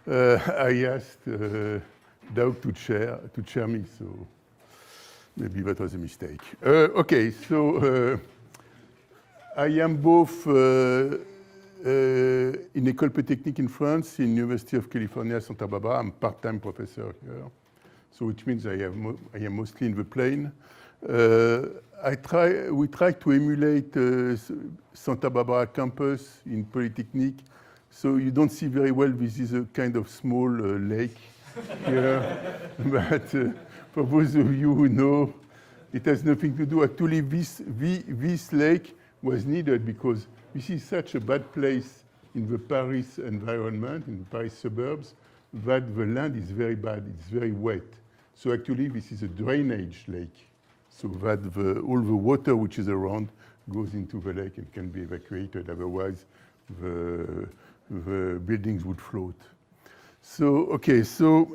I asked Doug to chair me, so maybe that was a mistake. Okay, so I am both in École Polytechnique in France, in University of California, Santa Barbara. I'm part-time professor here, so which means I am mostly in the plane. We try to emulate Santa Barbara campus in Polytechnique. So you don't see very well, this is a kind of small lake here. But for those of you who know, it has nothing to do. Actually, this lake was needed because this is such a bad place in the Paris environment, in the Paris suburbs, that the land is very bad, it's very wet. So actually, this is a drainage lake, so that all the water which is around goes into the lake and can be evacuated. Otherwise, the buildings would float. So, okay, so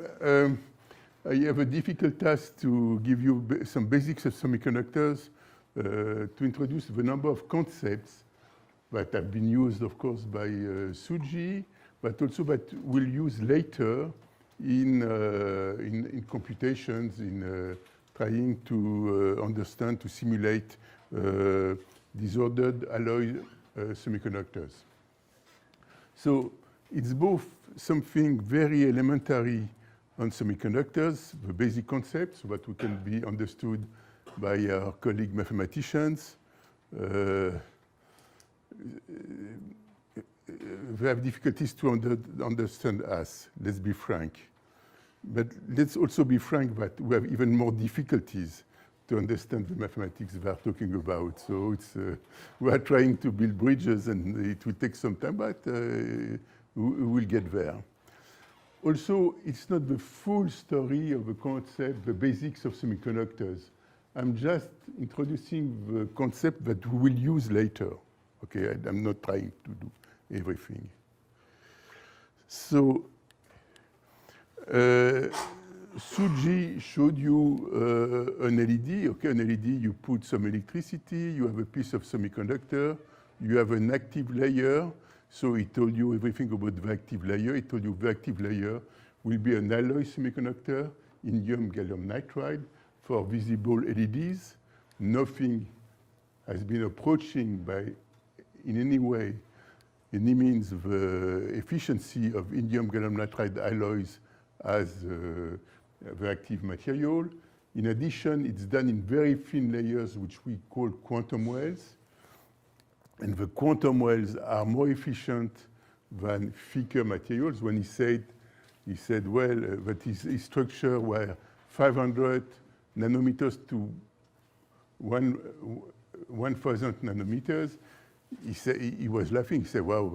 I have a difficult task to give you some basics of semiconductors, to introduce the number of concepts that have been used, of course, by Tsuji, but also that we'll use later in computations, in trying to understand, to simulate disordered alloy semiconductors. So it's both something very elementary on semiconductors, the basic concepts, that we can be understood by our colleague mathematicians. They have difficulties to understand us, let's be frank. But let's also be frank that we have even more difficulties to understand the mathematics we are talking about. So it's, we are trying to build bridges, and it will take some time, but we will get there. Also, it's not the full story of the concept, the basics of semiconductors. I'm just introducing the concept that we will use later. Okay, I'm not trying to do everything. So, Tsuji showed you an LED. Okay, an LED, you put some electricity, you have a piece of semiconductor, you have an active layer. So he told you everything about the active layer. He told you the active layer will be an alloy semiconductor, indium gallium nitride, for visible LEDs. Nothing has been approaching by, in any way, any means, the efficiency of indium gallium nitride alloys as the active material. In addition, it's done in very thin layers, which we call quantum wells. And the quantum wells are more efficient than thicker materials. When he said, well, that his structure were 500 nanometers to 1,000 nanometers. He was laughing. He said, wow,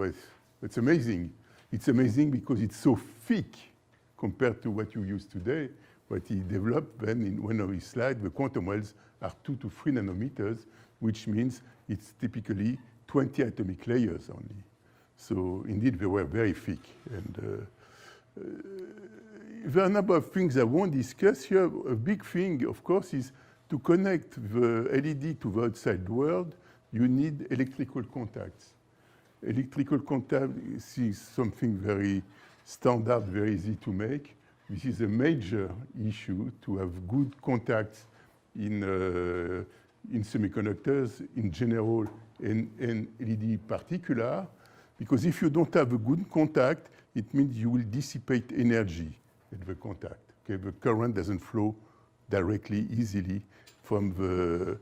that's amazing. It's amazing because it's so thick compared to what you use today. But he developed then in one of his slides, the quantum wells are 2 to 3 nanometers, which means it's typically 20 atomic layers only. So indeed, they were very thick. And there are a number of things I won't discuss here. A big thing, of course, is to connect the LED to the outside world, you need electrical contacts. Electrical contact is something very standard, very easy to make. This is a major issue, to have good contacts in semiconductors in general and LED in particular, because if you don't have a good contact, it means you will dissipate energy at the contact. Okay? The current doesn't flow directly, easily from the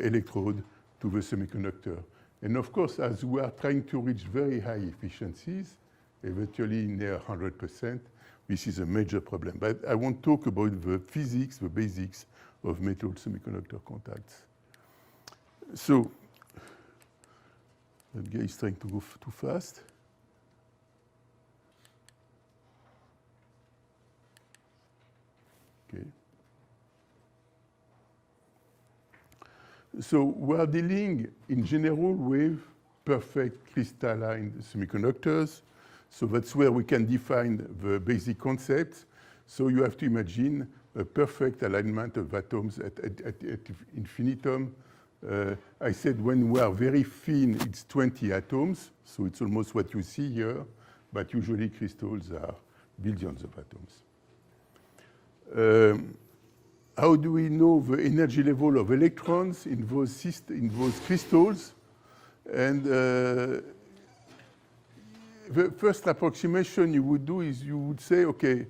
electrode to the semiconductor. And of course, as we are trying to reach very high efficiencies, eventually near 100%, this is a major problem. But I won't talk about the physics, the basics of metal semiconductor contacts. So, that guy is trying to go too fast. Okay. So we are dealing in general with perfect crystalline semiconductors. So that's where we can define the basic concepts. So you have to imagine a perfect alignment of atoms at infinitum. I said when we are very thin, it's 20 atoms. So it's almost what you see here. but usually crystals are billions of atoms. How do we know the energy level of electrons in those crystals? And the first approximation you would do is you would say, okay,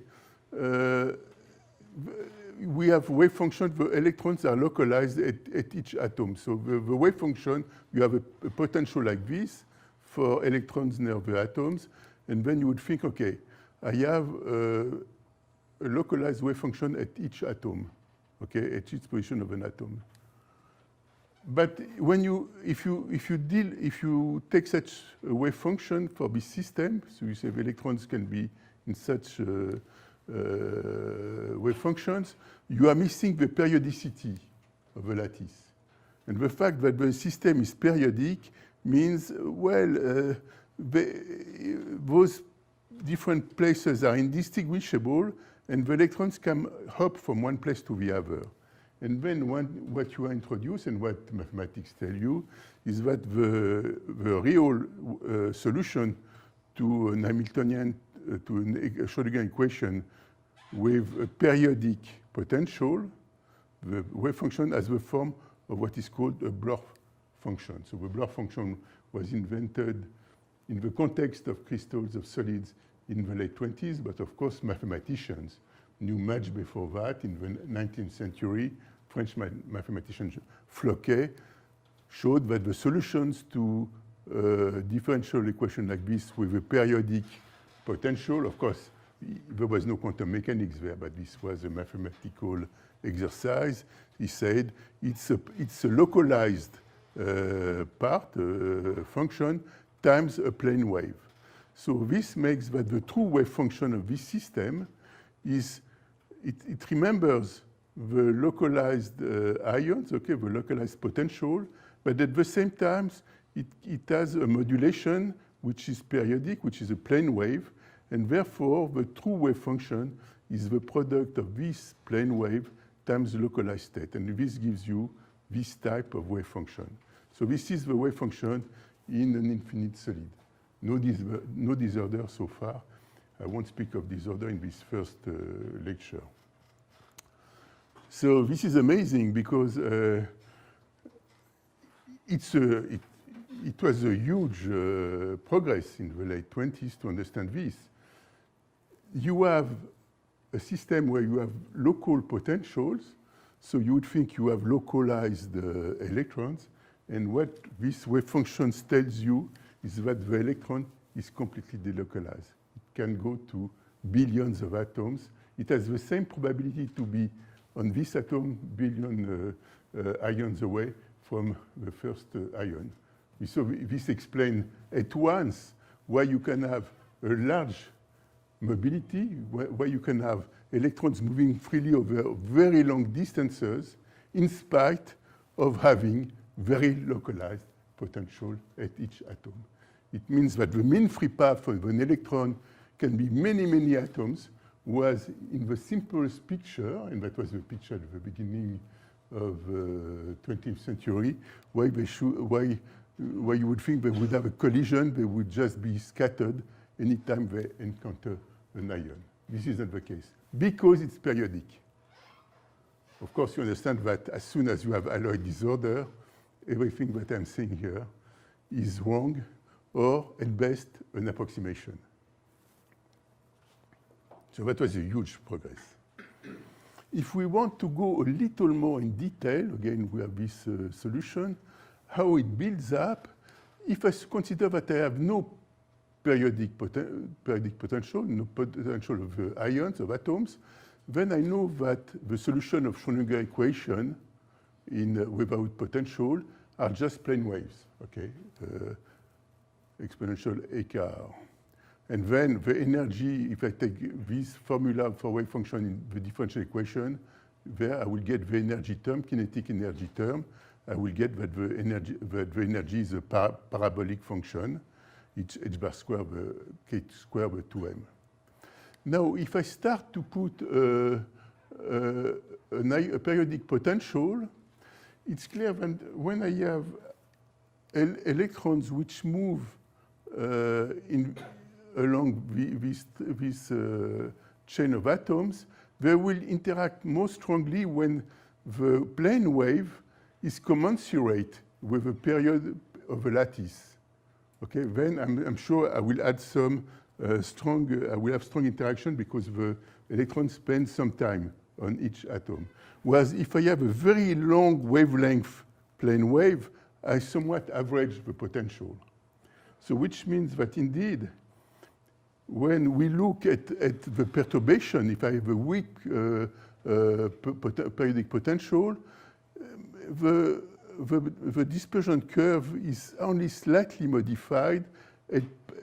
we have wave function, the electrons are localized at each atom. So the wave function, you have a potential like this for electrons near the atoms, and then you would think, okay, I have a localized wave function at each atom, okay, at each position of an atom. But when if you take such a wave function for this system, so you say the electrons can be in such wave functions, you are missing the periodicity of the lattice. And the fact that the system is periodic means, well, those different places are indistinguishable, and the electrons can hop from one place to the other. And then what you introduce and what mathematics tell you is that the real solution to an Hamiltonian, to a Schrödinger equation with a periodic potential, the wave function has the form of what is called a Bloch function. So the Bloch function was invented in the context of crystals of solids in the late 20s, but of course mathematicians knew much before that. In the 19th century, French mathematician Floquet showed that the solutions to differential equation like this with a periodic potential, of course, there was no quantum mechanics there, but this was a mathematical exercise. He said it's a localized function times a plane wave. So this makes that the true wave function of this system is, it remembers the localized ions, okay, the localized potential, but at the same time, it has a modulation which is periodic, which is a plane wave, and therefore the true wave function is the product of this plane wave times the localized state, and this gives you this type of wave function. So this is the wave function in an infinite solid. No disorder so far. I won't speak of disorder in this first lecture. So this is amazing because it was a huge progress in the late 20s to understand this. You have a system where you have local potentials, so you would think you have localized electrons, and what this wave function tells you is that the electron is completely delocalized. It can go to billions of atoms. It has the same probability to be on this atom billion ions away from the first ion. So this explains at once why you can have a large mobility, why you can have electrons moving freely over very long distances in spite of having very localized potential at each atom. It means that the mean free path of an electron can be many, many atoms, was in the simplest picture, and that was the picture at the beginning of the 20th century, why you would think they would have a collision, they would just be scattered anytime they encounter an ion. This isn't the case, because it's periodic. Of course, you understand that as soon as you have alloy disorder, everything that I'm saying here is wrong, or at best, an approximation. So that was a huge progress. If we want to go a little more in detail, again, we have this solution, how it builds up. If I consider that I have no periodic potential, no potential of ions, of atoms, then I know that the solution of Schrödinger equation without potential are just plane waves, okay? Exponential AKR. And then the energy, if I take this formula for wave function in the differential equation, there I will get the energy term, kinetic energy term. I will get that the energy is a parabolic function, it's h bar square, k square, 2m. Now, if I start to put a periodic potential, it's clear that when I have electrons which move along this chain of atoms, they will interact more strongly when the plane wave is commensurate with the period of the lattice. Okay, then I'm sure I will add some I will have strong interaction because the electrons spend some time on each atom. Whereas if I have a very long wavelength plane wave, I somewhat average the potential. So which means that indeed, when we look at the perturbation, if I have a weak periodic potential, the dispersion curve is only slightly modified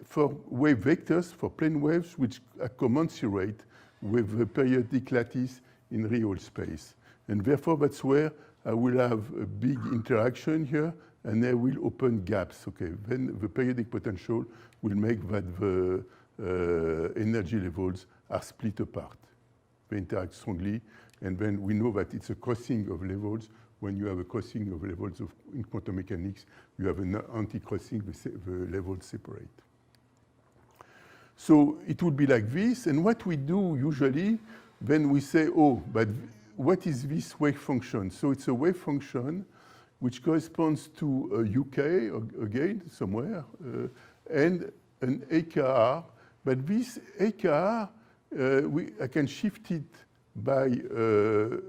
for wave vectors, for plane waves, which are commensurate with the periodic lattice in real space. And therefore, that's where I will have a big interaction here, and I will open gaps. Okay, then the periodic potential will make that the energy levels are split apart. They interact strongly, and then we know that it's a crossing of levels. When you have a crossing of levels in quantum mechanics, you have an anti-crossing, the levels separate. So it would be like this, and what we do usually, then we say, oh, but what is this wave function? So it's a wave function which corresponds to a UK, again, somewhere, and an AKR. But this AKR, I can shift it by an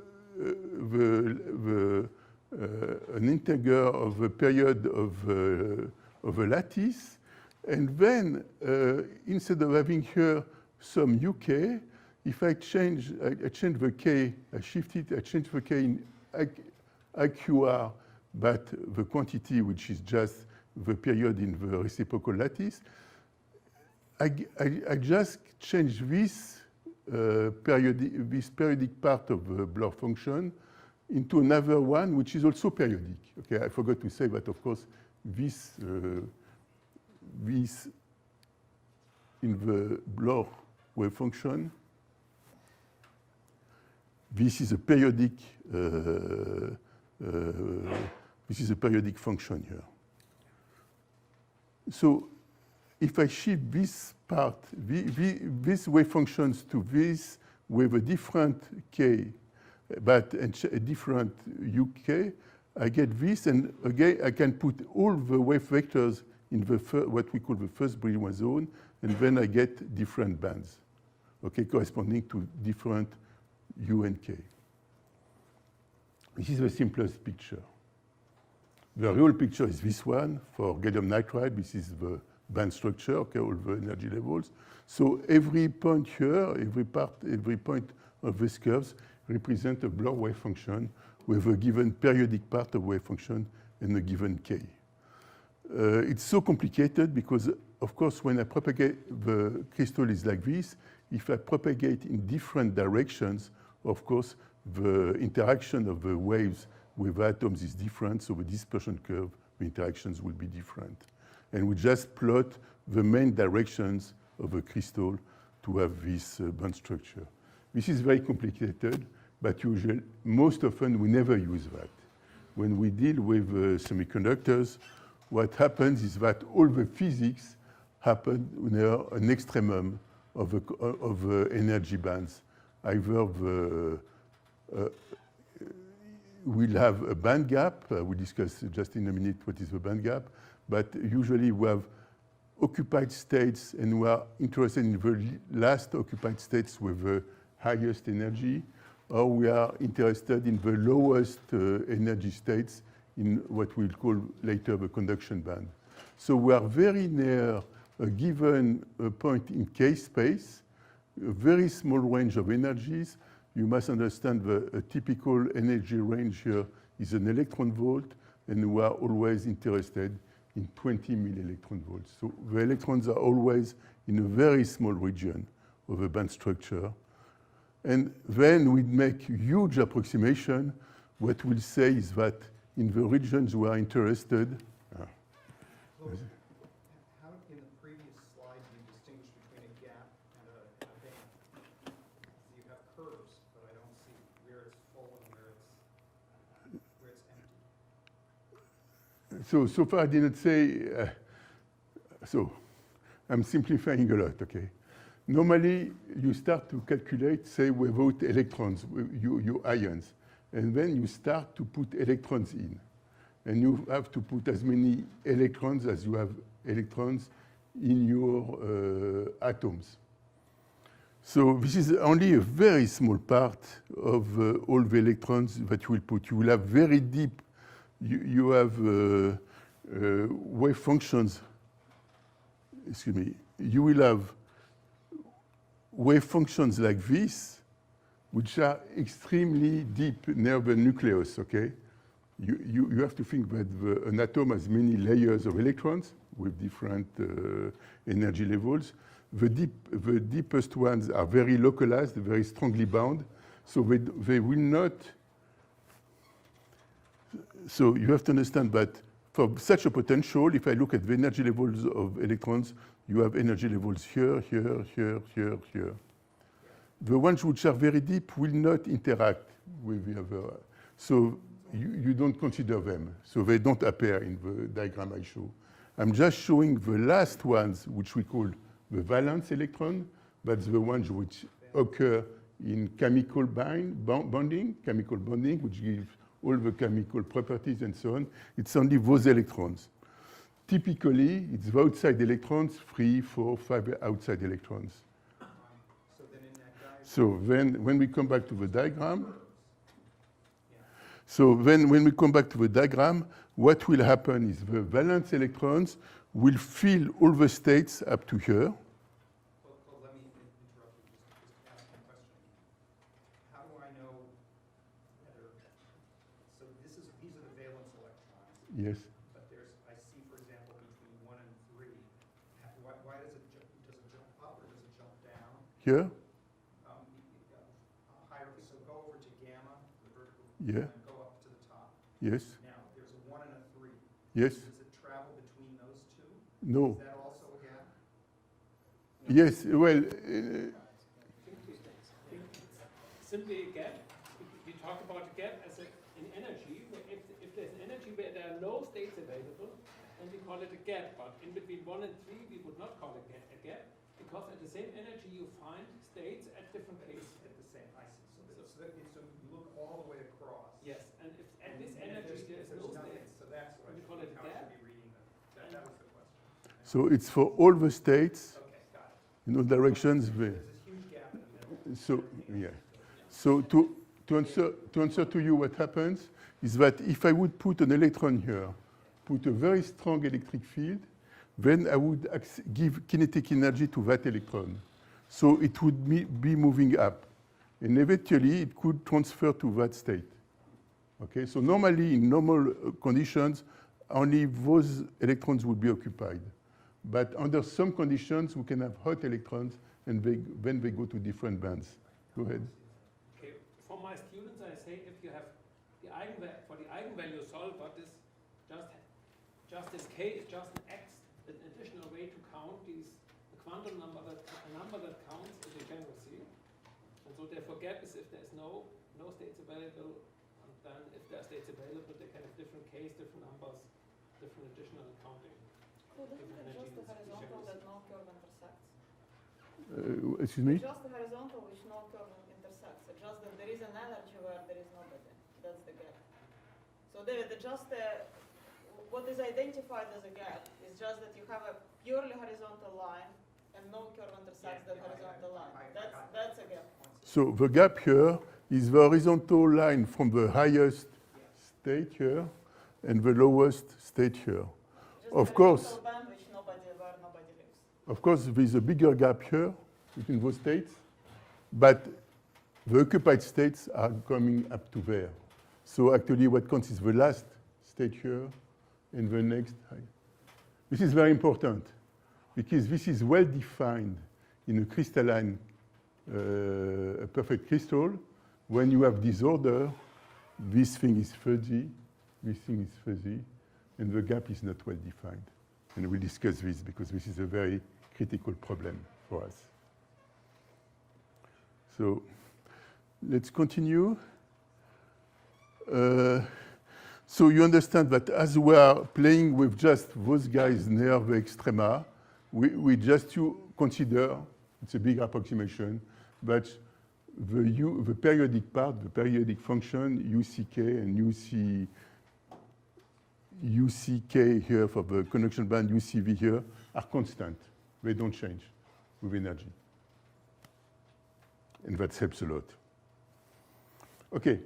integer of the period of a lattice. And then, instead of having here some UK, if I change the K, I shift it, I change the K in IQR, but the quantity, which is just the period in the reciprocal lattice, I just change this periodic part of the Bloch function into another one, which is also periodic. Okay, I forgot to say that, of course, this in the Bloch wave function, this is a periodic function here. So if I shift this part, these wave functions to this with a different k, but a different uk, I get this, and again I can put all the wave vectors in the what we call the first Brillouin zone, and then I get different bands, okay, corresponding to different u and k. This is the simplest picture. The real picture is this one. For gallium nitride, this is the band structure, okay, all the energy levels. So every point here, every point of these curves represent a Bloch wave function with a given periodic part of wave function and a given k. It's so complicated because, of course, when I propagate, the crystal is like this. If I propagate in different directions, of course, the interaction of the waves with atoms is different, so the dispersion curve, the interactions will be different. And we just plot the main directions of a crystal to have this band structure. This is very complicated, but usually, most often we never use that. When we deal with semiconductors, what happens is that all the physics happen near an extremum of energy bands. Either we'll have a band gap. We'll discuss just in a minute what is the band gap. But usually we have occupied states, and we are interested in the last occupied states with the highest energy, or we are interested in the lowest energy states in what we'll call later the conduction band. So we are very near a given point in K space, a very small range of energies. You must understand a typical energy range here is an electron volt, and we are always interested in 20 milli-electron volts. So the electrons are always in a very small region of a band structure. And then we make huge approximation. What we'll say is that in the regions we are interested. How in the previous slide do you distinguish between a gap and a band? So you have curves, but I don't see where it's full and where it's empty. So far I didn't say, so I'm simplifying a lot, okay? Normally, you start to calculate, say, without electrons, your ions. And then you start to put electrons in. And you have to put as many electrons as you have electrons in your atoms. So this is only a very small part of all the electrons that you will put. You will have very deep, you have wave functions, excuse me, you will have wave functions like this, which are extremely deep near the nucleus, okay? You have to think that an atom has many layers of electrons with different energy levels. The deepest ones are very localized, very strongly bound, so they will not. So you have to understand that for such a potential, if I look at the energy levels of electrons, you have energy levels here, here, here, here, here. The ones which are very deep will not interact with the other. So you don't consider them. So they don't appear in the diagram I show. I'm just showing the last ones, which we call the valence electron. That's the ones which occur in chemical bonding, which gives all the chemical properties and so on. It's only those electrons. Typically, it's the outside electrons, 3, 4, 5 outside electrons. So then in that diagram, So then when we come back to the diagram, when we come back to the diagram, what will happen is the valence electrons will fill all the states up to here. well, let me interrupt you, just ask one question. How do I know whether, so these are the valence electrons, Yes. but I see, for example, between 1 and 3, why does it jump up or does it jump down? Here? Hierarchy, so go over to gamma, the vertical, Yeah. and go up to the top. Yes. Now, there's a 1 and a 3. Yes. Does it travel between those two? No. Is that also a gap? Yes. Well, Simply a gap. We talk about a gap as an energy. If there's an energy where there are no states available, then we call it a gap. But in between 1 and 3, we would not call it a gap, because at the same energy you find states at different places. At the same, I see. So you look all the way across. Yes, and if at this And if energy there's there's no nothing, states, so that's what we call it how I gap. should be reading them. That was the question. so it's for all the states Okay, got it. in all directions. There's this huge gap in the middle. So yeah. So to answer to you, what happens is that if I would put an electron here, put a very strong electric field, then I would give kinetic energy to that electron. So it would be moving up. And eventually, it could transfer to that state. Okay, so normally, in normal conditions, only those electrons would be occupied. But under some conditions, we can have hot electrons, and then they go to different bands. Go ahead. Okay, for my students, I say if you have the for the eigenvalue solver, this just this k is just an x, an additional way to count the quantum number a number that counts in degeneracy. And so therefore gap is if there's no states available, and then if there are states available, they can have different k's, different numbers, different additional counting. Well, isn't it just the horizontal that no curve intersects? Excuse me? It's just the horizontal which no curve intersects. It's just that there is an energy where there is nobody. That's the gap. So what is identified as a gap is just that you have a purely horizontal line and no curve intersects that horizontal line. That's a gap. So the gap here is the horizontal line from the highest state here and the lowest state here. Just Of a course. horizontal band where nobody lives. Of course, there's a bigger gap here between those states, but the occupied states are coming up to there. So actually what counts is the last state here and the next high. This is very important because this is well defined in a crystalline, a perfect crystal. When you have disorder, this thing is fuzzy, this thing is fuzzy, and the gap is not well defined. And we'll discuss this because this is a very critical problem for us. So let's continue. So you understand that as we are playing with just those guys near the extrema, we just to consider, it's a big approximation, but the periodic part, the periodic function, UCK and UCK here for the conduction band, UCV here, are constant. They don't change with energy. And that helps a lot. Okay,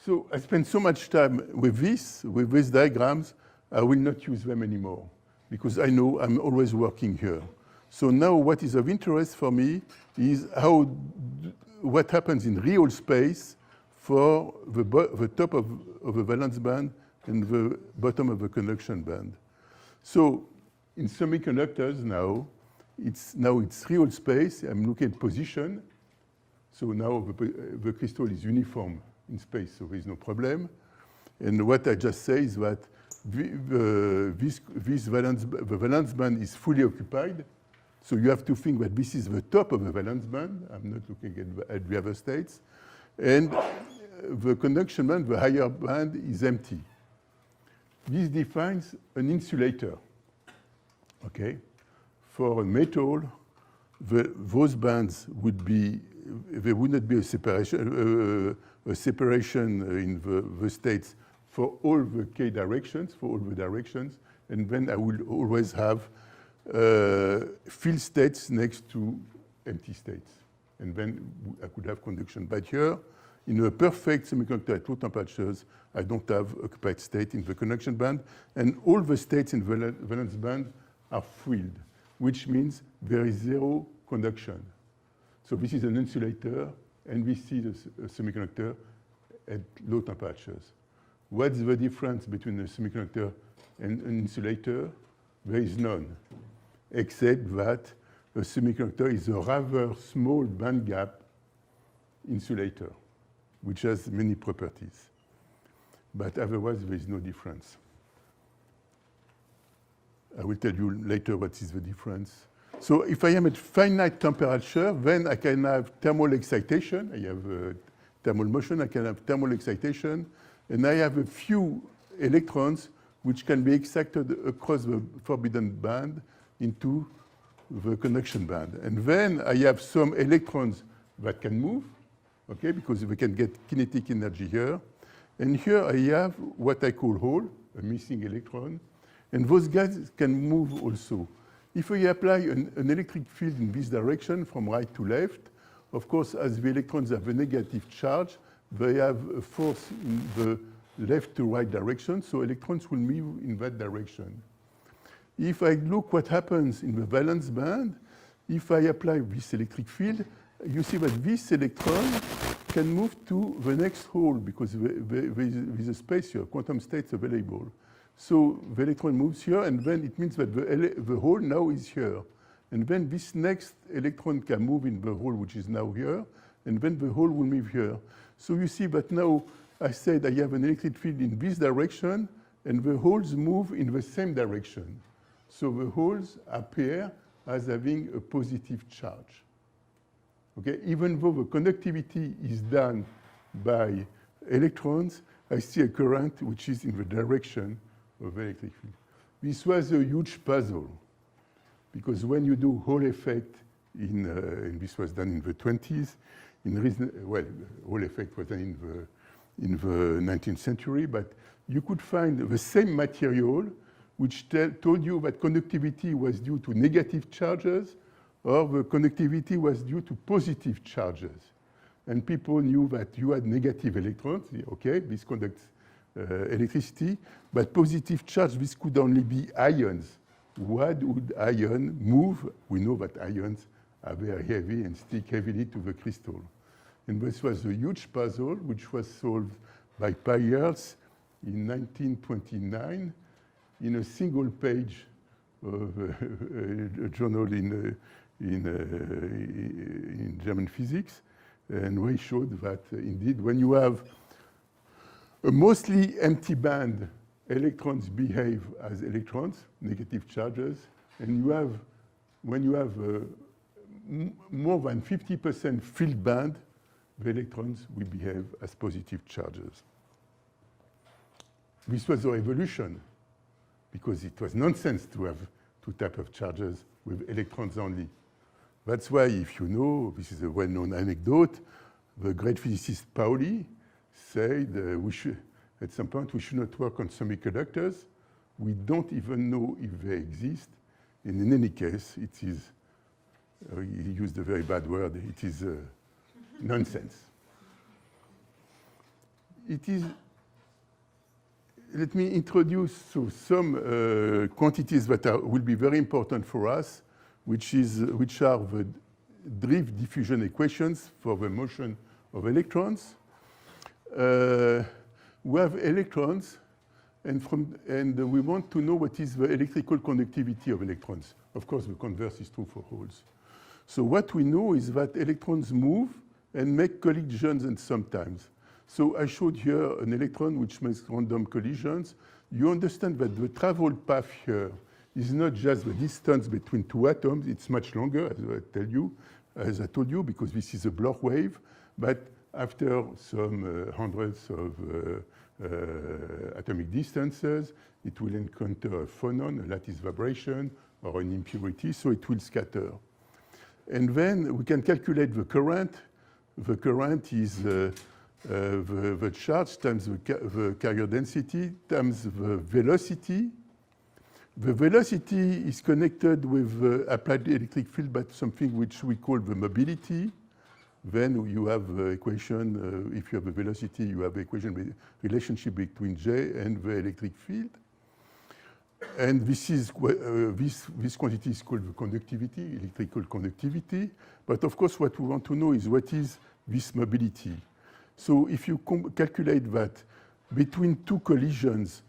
so I spent so much time with these diagrams, I will not use them anymore because I know I'm always working here. So now what is of interest for me is what happens in real space for the top of the valence band and the bottom of the conduction band. So in semiconductors now, it's real space. I'm looking at position. So now the crystal is uniform in space, so there is no problem. And what I just say is that the valence band is fully occupied. So you have to think that this is the top of the valence band. I'm not looking at the other states. And the conduction band, the higher band, is empty. This defines an insulator. Okay? For a metal, those bands would be, there would not be a separation in the states for all the k directions, for all the directions, and then I will always have field states next to empty states. And then I could have conduction. But here, in a perfect semiconductor at low temperatures, I don't have occupied state in the conduction band, and all the states in the valence band are filled, which means there is zero conduction. So this is an insulator, and this is a semiconductor at low temperatures. What's the difference between a semiconductor and an insulator? There is none, except that a semiconductor is a rather small band gap insulator, which has many properties. But otherwise, there is no difference. I will tell you later what is the difference. So if I am at finite temperature, then I can have thermal excitation. I have thermal motion. I can have thermal excitation. And I have a few electrons which can be excited across the forbidden band into the conduction band. And then I have some electrons that can move, okay, because we can get kinetic energy here. And here I have what I call hole, a missing electron. And those guys can move also. If I apply an electric field in this direction from right to left, of course, as the electrons have a negative charge, they have a force in the left to right direction, so electrons will move in that direction. If I look what happens in the valence band, if I apply this electric field, you see that this electron can move to the next hole because there is a space here, quantum states available. So the electron moves here, and then it means that the hole now is here. And then this next electron can move in the hole, which is now here, and then the hole will move here. So you see that now I said I have an electric field in this direction, and the holes move in the same direction. So the holes appear as having a positive charge. Okay? Even though the conductivity is done by electrons, I see a current which is in the direction of the electric field. This was a huge puzzle, because when you do Hall effect, and this was done in the 20s, Hall effect was done in the 19th century, but you could find the same material which told you that conductivity was due to negative charges, or the conductivity was due to positive charges. And people knew that you had negative electrons, okay, this conducts electricity, but positive charge, this could only be ions. What would ion move? We know that ions are very heavy and stick heavily to the crystal. And this was a huge puzzle which was solved by Peierls in 1929 in a single page of a journal in German physics. And we showed that indeed when you have a mostly empty band, electrons behave as electrons, negative charges, and when you have more than 50% filled band, the electrons will behave as positive charges. This was a revolution, because it was nonsense to have two types of charges with electrons only. That's why, if you know, this is a well-known anecdote, the great physicist Pauli said at some point we should not work on semiconductors. We don't even know if they exist. And in any case, it is, he used a very bad word, it is nonsense. It is, let me introduce some quantities that will be very important for us, which are the drift diffusion equations for the motion of electrons. We have electrons, and we want to know what is the electrical conductivity of electrons. Of course, the converse is true for holes. So what we know is that electrons move and make collisions and sometimes. So I showed here an electron which makes random collisions. You understand that the travel path here is not just the distance between two atoms, it's much longer, as I told you, because this is a Bloch wave, but after some hundreds of atomic distances, it will encounter a phonon, a lattice vibration, or an impurity, so it will scatter. And then we can calculate the current. The current is the charge times the carrier density times the velocity. The velocity is connected with the applied electric field by something which we call the mobility. Then you have the equation, if you have a velocity, you have the equation relationship between J and the electric field. And this is this quantity is called the conductivity, electrical conductivity. But of course, what we want to know is what is this mobility. So if you calculate that between two collisions,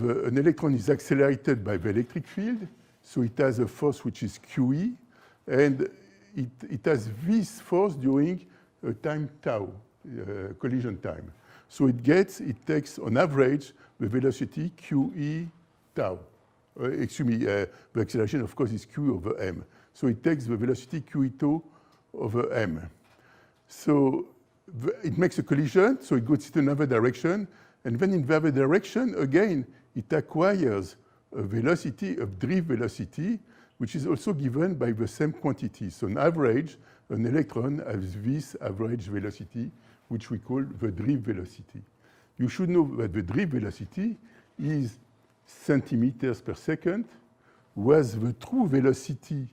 an electron is accelerated by the electric field, so it has a force which is QE, and it has this force during a time tau, collision time. So it takes on average the velocity QE tau. Excuse me, the acceleration of course is Q over m. So it takes the velocity QE tau over m. So it makes a collision, so it goes in another direction, and then in the other direction, again, it acquires a velocity, a drift velocity, which is also given by the same quantity. So on average, an electron has this average velocity, which we call the drift velocity. You should know that the drift velocity is centimeters per second, whereas the true velocity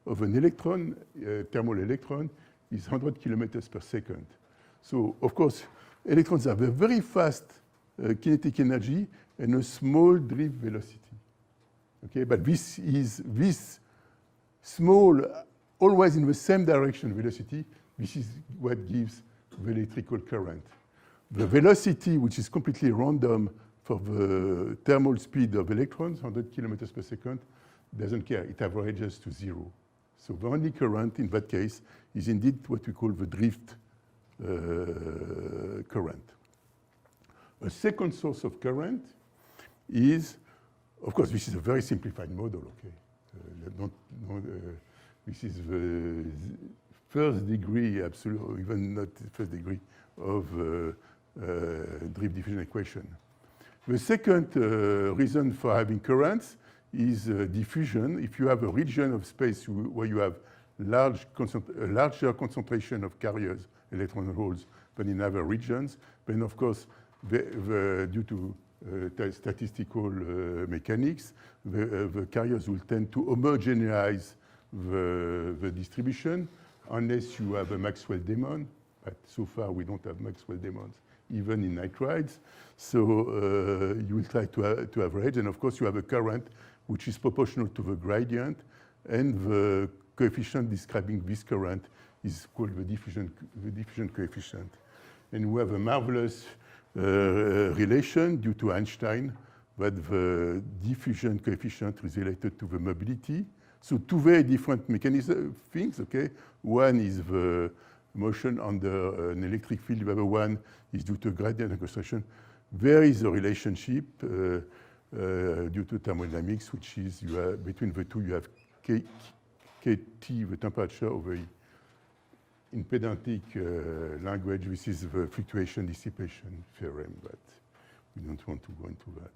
of an electron, thermal electron, is 100 kilometers per second. So, of course, electrons have a very fast kinetic energy and a small drift velocity. Okay, but this small, always in the same direction velocity, this is what gives the electrical current. The velocity, which is completely random for the thermal speed of electrons, 100 kilometers per second, doesn't care. It averages to 0. So the only current in that case is indeed what we call the drift current. A second source of current is, of course, this is a very simplified model, okay? This is the first degree, absolute, or even not the first degree of drift diffusion equation. The second reason for having currents is diffusion. If you have a region of space where you have larger concentration of carriers, electron holes, than in other regions, then of course, due to statistical mechanics, the carriers will tend to homogenize the distribution unless you have a Maxwell-Demon. But so far, we don't have Maxwell-Demons, even in nitrides. So you will try to average. And of course, you have a current which is proportional to the gradient. And the coefficient describing this current is called the diffusion coefficient. And we have a marvelous relation due to Einstein that the diffusion coefficient is related to the mobility. So two very different things, okay? One is the motion under an electric field, the other one is due to gradient and concentration. There is a relationship due to thermodynamics, which is between the two you have kT, the temperature over E. In pedantic language, this is the fluctuation dissipation theorem, but we don't want to go into that.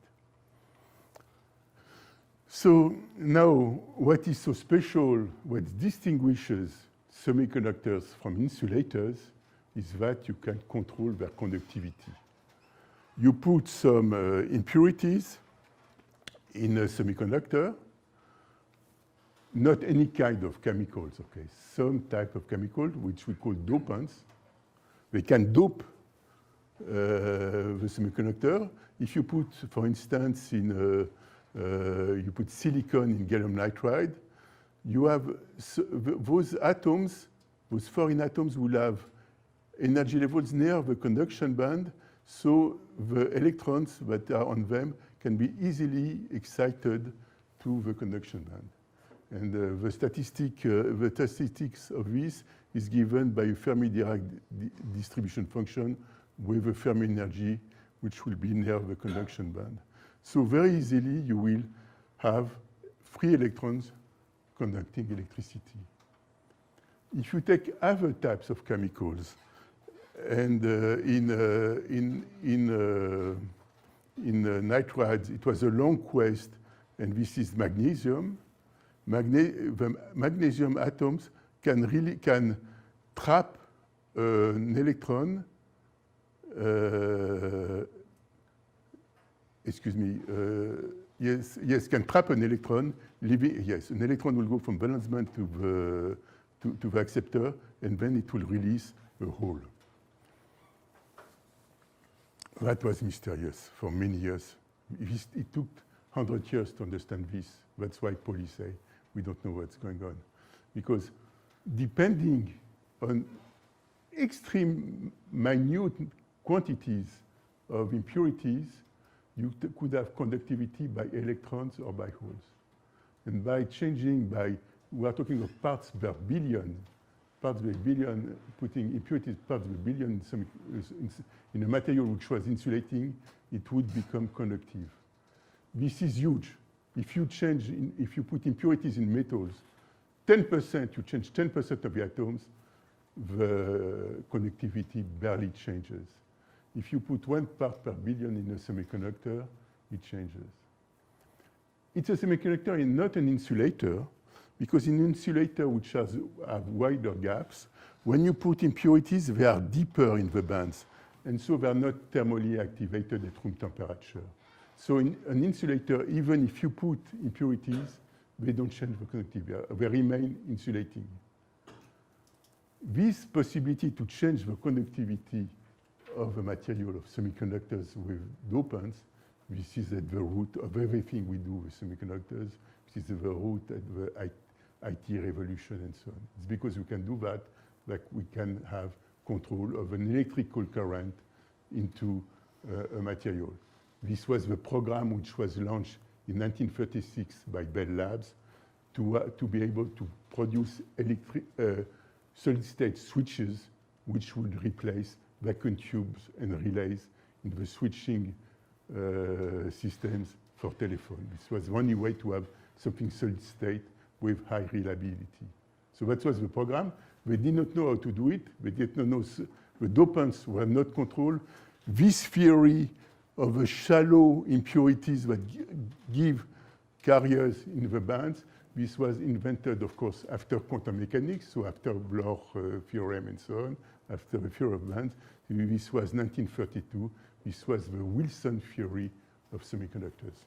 So now, what is so special, what distinguishes semiconductors from insulators is that you can control their conductivity. You put some impurities in a semiconductor, not any kind of chemicals, okay? Some type of chemical, which we call dopants. They can dope the semiconductor. If you put, for instance, you put silicon in gallium nitride, you have those atoms, those foreign atoms will have energy levels near the conduction band, so the electrons that are on them can be easily excited to the conduction band. And the statistics of this is given by a Fermi-Dirac distribution function with a Fermi energy which will be near the conduction band. So very easily you will have free electrons conducting electricity. If you take other types of chemicals, and in nitrides, it was a long quest, and this is magnesium. The magnesium atoms can trap an electron. Can trap an electron. An electron will go from valence band to the acceptor, and then it will release a hole. That was mysterious for many years. It took 100 years to understand this. That's why police say we don't know what's going on. Because depending on extreme minute quantities of impurities, you could have conductivity by electrons or by holes. And by changing we are talking of parts per billion, putting impurities parts per billion in a material which was insulating, it would become conductive. This is huge. If you put impurities in metals, 10%, you change 10% of the atoms, the conductivity barely changes. If you put 1 part per billion in a semiconductor, it changes. It's a semiconductor and not an insulator, because in an insulator which have wider gaps, when you put impurities, they are deeper in the bands, and so they are not thermally activated at room temperature. So in an insulator, even if you put impurities, they don't change the conductivity, they remain insulating. This possibility to change the conductivity of a material of semiconductors with dopants, this is at the root of everything we do with semiconductors. This is the root at the IT revolution and so on. It's because we can do that we can have control of an electrical current into a material. This was the program which was launched in 1936 by Bell Labs to be able to produce solid-state switches which would replace vacuum tubes and relays in the switching systems for telephone. This was the only way to have something solid-state with high reliability. So that was the program. They did not know how to do it. They did not know, the dopants were not controlled. This theory of the shallow impurities that give carriers in the bands, this was invented, of course, after quantum mechanics, so after Bloch theorem and so on, after the theory of bands. This was 1932. This was the Wilson theory of semiconductors.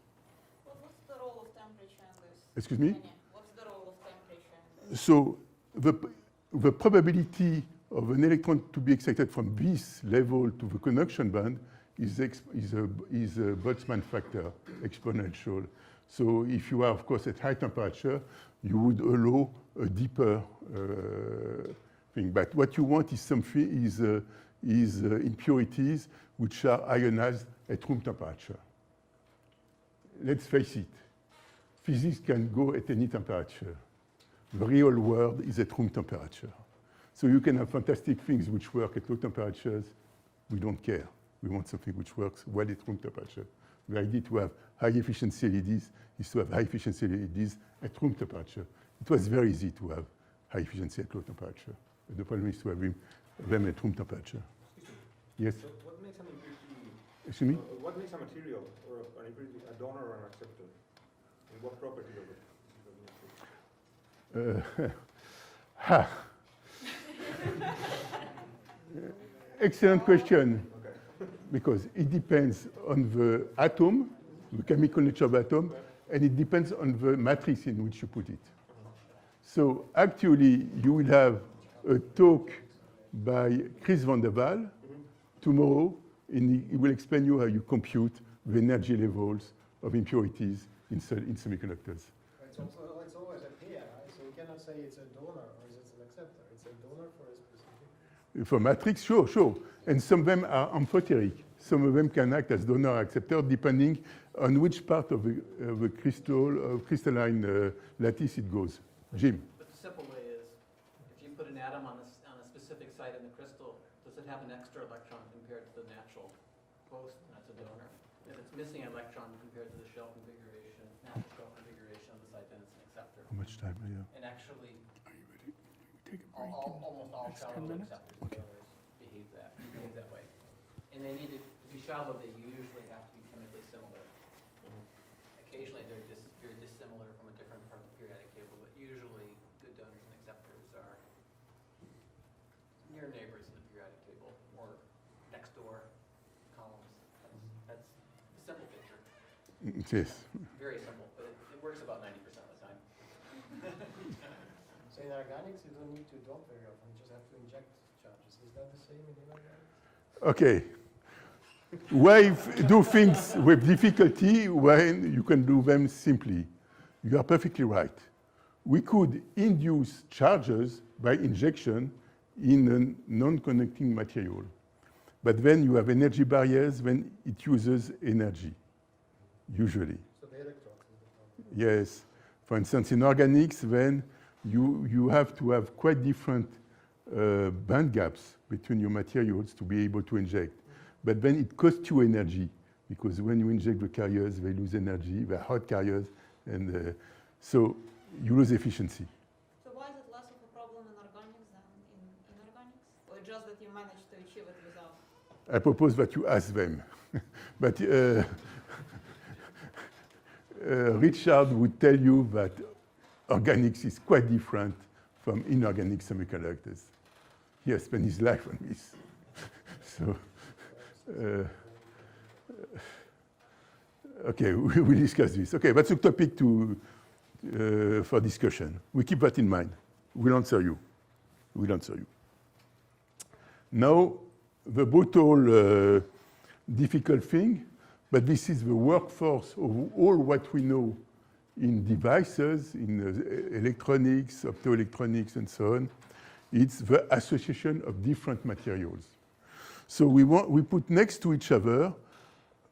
What's the role of temperature in this? Excuse me? What's the role of temperature in this? So the probability of an electron to be excited from this level to the conduction band is a Boltzmann factor, exponential. So if you are, of course, at high temperature, you would allow a deeper thing. But what you want is something is impurities which are ionized at room temperature. Let's face it, physics can go at any temperature. The real world is at room temperature. So you can have fantastic things which work at low temperatures. We don't care. We want something which works well at room temperature. The idea to have high-efficiency LEDs is to have high-efficiency LEDs at room temperature. It was very easy to have high-efficiency at low temperature. But the problem is to have them at room temperature. Yes? So what makes an impurity? Excuse me? What makes a material or an impurity a donor or an acceptor? And what property of it? Excellent question, Okay. because it depends on the atom, the chemical nature of the atom, and it depends on the matrix in which you put it. So actually, you will have a talk by Chris van der Waal tomorrow, and he will explain you how you compute the energy levels of impurities in semiconductors. It's always a pair, right? So you cannot say it's a donor or it's an acceptor. It's a donor for a specific. For matrix, sure. And some of them are amphoteric. Some of them can act as donor or acceptor depending on which part of the crystalline lattice it goes. Jim. But the simple way is, if you put an atom on a specific site in the crystal, does it have an extra electron compared to the natural host? That's a donor. If it's missing an electron compared to the shell configuration, natural shell configuration of the site, then it's an acceptor. How much time do you have? And actually, Are you ready? Take a almost all Next 10 shallow minutes? acceptors Okay. and donors behave that way. And they need to be shallow, they usually have to be chemically similar. Occasionally, they're very dissimilar from a different part of the periodic table, but usually good donors and acceptors are near neighbors in the periodic table or next door columns. That's a simple picture, Yes. very simple, but it works about 90% of the time. So in organics, you don't need to dop very often. You just have to inject charges. Is that the same in inorganics? Okay. Why do things with difficulty when you can do them simply? You are perfectly right. We could induce charges by injection in a non-conducting material. But then you have energy barriers when it uses energy, usually. So the electrons is the problem. Yes. For instance, in organics, then you have to have quite different band gaps between your materials to be able to inject. But then it costs you energy, because when you inject the carriers, they lose energy, they're hot carriers, and so you lose efficiency. So why is it less of a problem in organics than in inorganics? Or just that you managed to achieve it without? I propose that you ask them. But Richard would tell you that organics is quite different from inorganic semiconductors. He has spent his life on this. So, okay, we will discuss this. Okay, that's a topic for discussion. We keep that in mind. We'll answer you. Now, the brutal, difficult thing, but this is the workforce of all what we know in devices, in electronics, optoelectronics, and so on. It's the association of different materials. So we put next to each other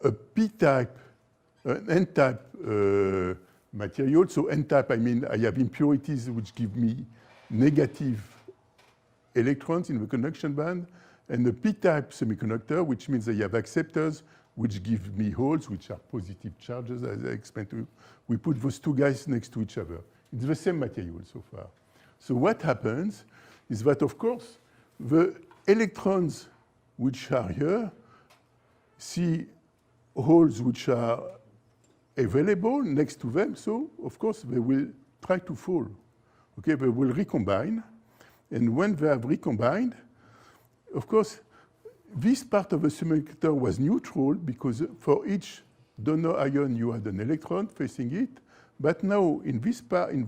a p-type, an n-type material. So n-type, I mean, I have impurities which give me negative electrons in the conduction band, and a p-type semiconductor, which means I have acceptors which give me holes, which are positive charges, as I explained to you. We put those two guys next to each other. It's the same material so far. So what happens is that, of course, the electrons which are here see holes which are available next to them, so of course they will try to fall. Okay, they will recombine, and when they have recombined, of course, this part of the semiconductor was neutral because for each donor ion you had an electron facing it, but now in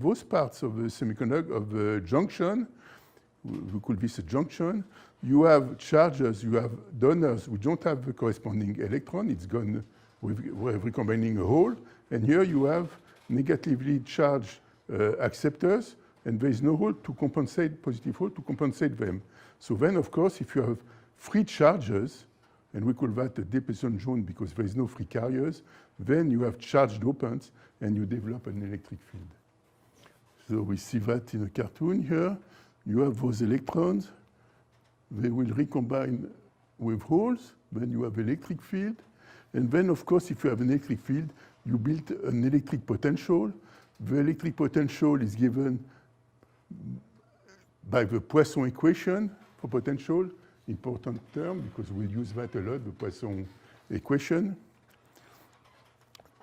those parts of the semiconductor, of the junction, we call this a junction, you have charges, you have donors who don't have the corresponding electron, it's gone with recombining a hole, and here you have negatively charged acceptors, and there is no hole to compensate, positive hole to compensate them. So then, of course, if you have free charges, and we call that a deposition zone because there is no free carriers, then you have charged dopants, and you develop an electric field. So we see that in a cartoon here. You have those electrons, they will recombine with holes, then you have electric field, and then, of course, if you have an electric field, you build an electric potential. The electric potential is given by the Poisson equation for potential, important term, because we use that a lot, the Poisson equation.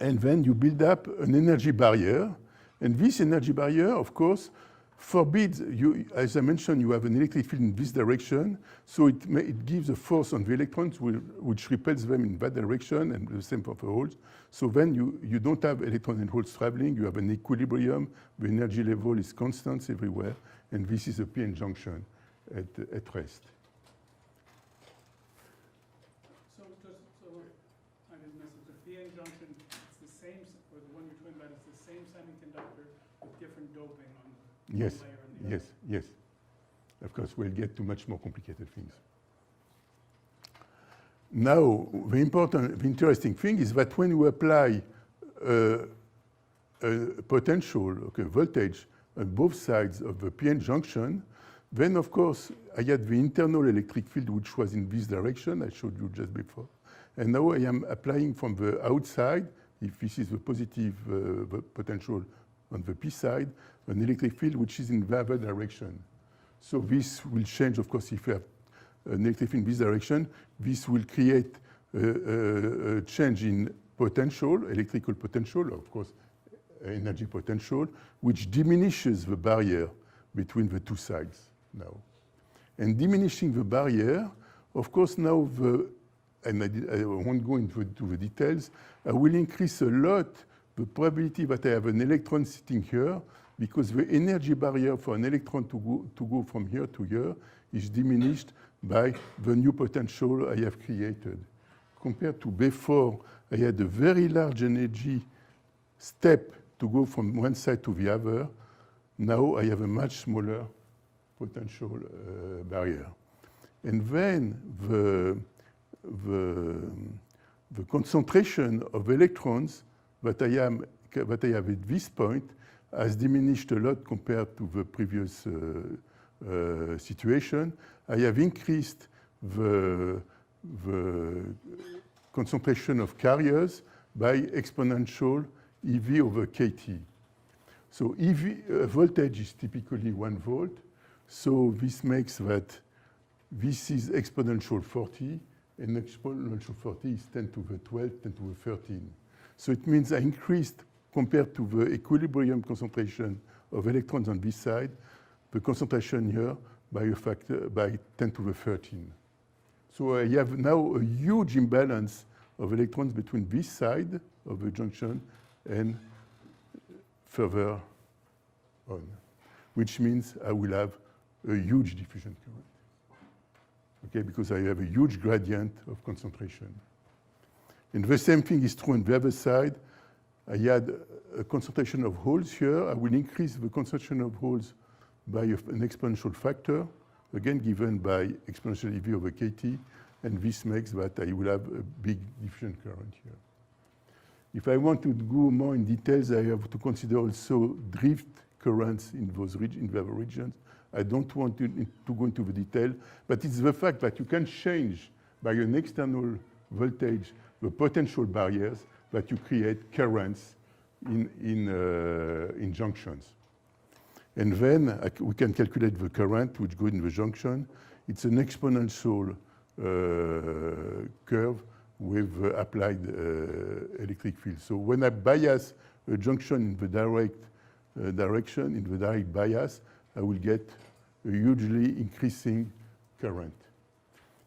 And then you build up an energy barrier. And this energy barrier, of course, forbids you, as I mentioned, you have an electric field in this direction, so it gives a force on the electrons which repels them in that direction, and the same for the holes. So then you don't have electrons and holes traveling, you have an equilibrium, the energy level is constant everywhere, and this is a p-n junction at rest. So I didn't miss it. The p-n junction, it's the same, or the one you're talking about, is the same semiconductor with different doping on the Yes, one layer and the other. yes. Of course, we'll get to much more complicated things. Now, the interesting thing is that when you apply a potential, voltage on both sides of the p-n junction, then of course I had the internal electric field which was in this direction, I showed you just before. And now I am applying from the outside, if this is the positive the potential on the p side, an electric field which is in the other direction. So this will change, of course, if you have an electric field in this direction, this will create a change in potential, electrical potential, of course, energy potential, which diminishes the barrier between the two sides now. And diminishing the barrier, of course, now and I won't go into the details, I will increase a lot the probability that I have an electron sitting here, because the energy barrier for an electron to go from here to here is diminished by the new potential I have created. Compared to before, I had a very large energy step to go from one side to the other. Now I have a much smaller potential barrier. And then the concentration of electrons that I have at this point has diminished a lot compared to the previous situation. I have increased the concentration of carriers by exponential EV over KT. So EV voltage is typically 1 volt. So this makes that this is exponential 40, and exponential 40 is 10 to the 12, 10 to the 13. So it means I increased, compared to the equilibrium concentration of electrons on this side, the concentration here by a factor by 10 to the 13. So I have now a huge imbalance of electrons between this side of the junction and further on, which means I will have a huge diffusion current. Okay, because I have a huge gradient of concentration. And the same thing is true on the other side. I had a concentration of holes here. I will increase the concentration of holes by an exponential factor, again given by exponential EV over KT, and this makes that I will have a big diffusion current here. If I want to go more in details, I have to consider also drift currents in those in the other regions. I don't want to go into the detail, but it's the fact that you can change by an external voltage the potential barriers that you create currents in junctions. And then we can calculate the current which goes in the junction. It's an exponential curve with applied electric field. So when I bias a junction in the direct direction, in the direct bias, I will get a hugely increasing current.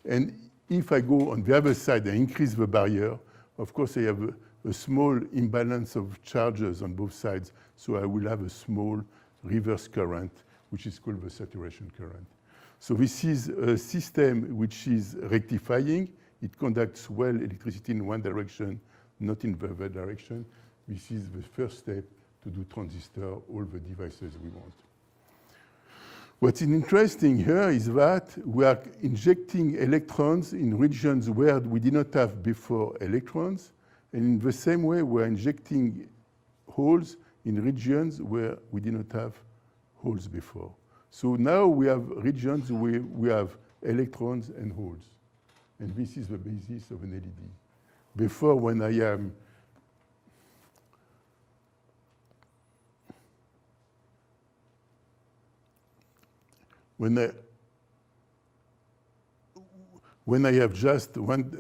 And if I go on the other side and increase the barrier, of course I have a small imbalance of charges on both sides, so I will have a small reverse current, which is called the saturation current. So this is a system which is rectifying. It conducts well electricity in one direction, not in the other direction. This is the first step to do transistor, all the devices we want. What's interesting here is that we are injecting electrons in regions where we did not have before electrons, and in the same way we're injecting holes in regions where we did not have holes before. So now we have regions where we have electrons and holes, and this is the basis of an LED. Before, when I am when I have just one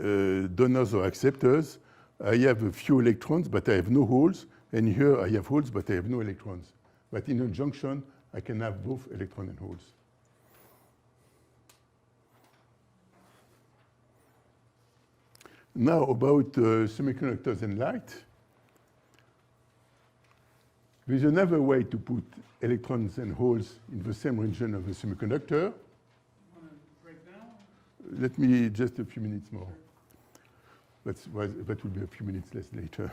donors or acceptors, I have a few electrons, but I have no holes. And here I have holes, but I have no electrons. But in a junction, I can have both electron and holes. Now about semiconductors and light. There's another way to put electrons and holes in the same region of a semiconductor. Want to break now? Let me just a few minutes more. That will be a few minutes less later.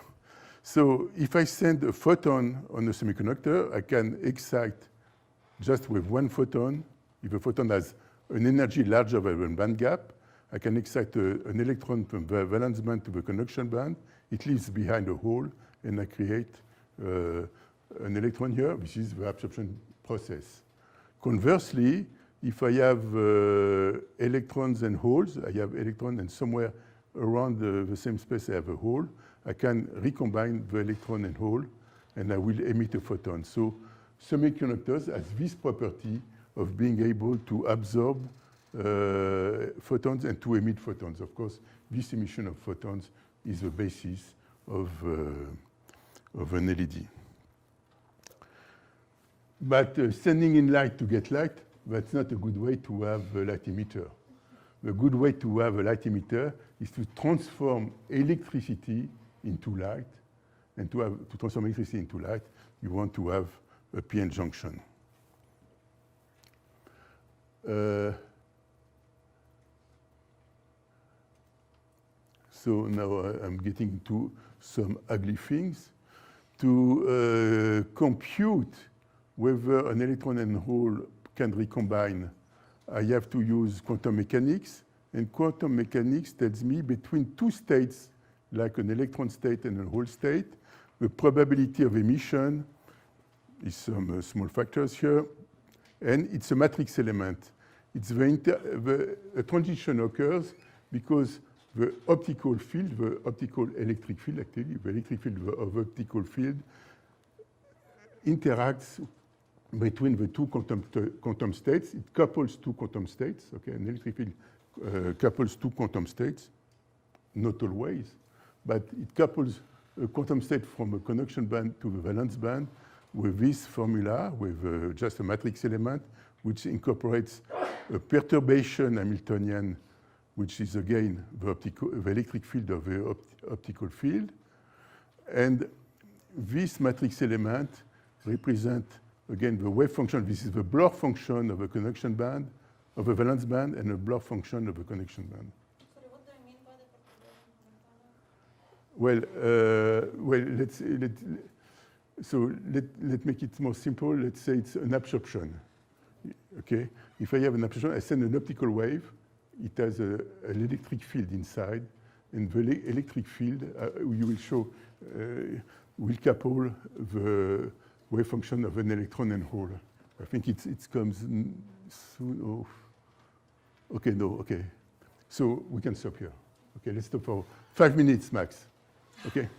So if I send a photon on a semiconductor, I can excite just with one photon. If a photon has an energy larger than one band gap, I can excite an electron from the valence band to the conduction band. It leaves behind a hole, and I create an electron here. This is the absorption process. Conversely, if I have electrons and holes, I have electron, and somewhere around the same space I have a hole, I can recombine the electron and hole, and I will emit a photon. So semiconductors has this property of being able to absorb photons and to emit photons. Of course, this emission of photons is the basis of an LED. But sending in light to get light, that's not a good way to have a light emitter. The good way to have a light emitter is to transform electricity into light. And to transform electricity into light, you want to have a p-n junction. So now I'm getting to some ugly things. To compute whether an electron and hole can recombine, I have to use quantum mechanics. And quantum mechanics tells me between two states, like an electron state and a hole state, the probability of emission is some small factors here. And it's a matrix element. It's a transition occurs because the optical field, the optical electric field, actually, the electric field of optical field interacts between the two quantum states. It couples two quantum states, okay? An electric field couples two quantum states, not always, but it couples a quantum state from a conduction band to the valence band with this formula, with just a matrix element, which incorporates a perturbation Hamiltonian, which is again the electric field of the optical field. And this matrix element represents, again, the wave function. This is the Bloch function of a conduction band, of a valence band, and a Bloch function of a conduction band. Sorry, what do you mean by the perturbation Hamiltonian? Let's make it more simple. Let's say it's an absorption. Okay? If I have an absorption, I send an optical wave. It has an electric field inside, and the electric field, you will show, will couple the wave function of an electron and hole. I think it comes soon. Oh. Okay, no, okay. So we can stop here. Okay, let's stop for 5 minutes max. Okay.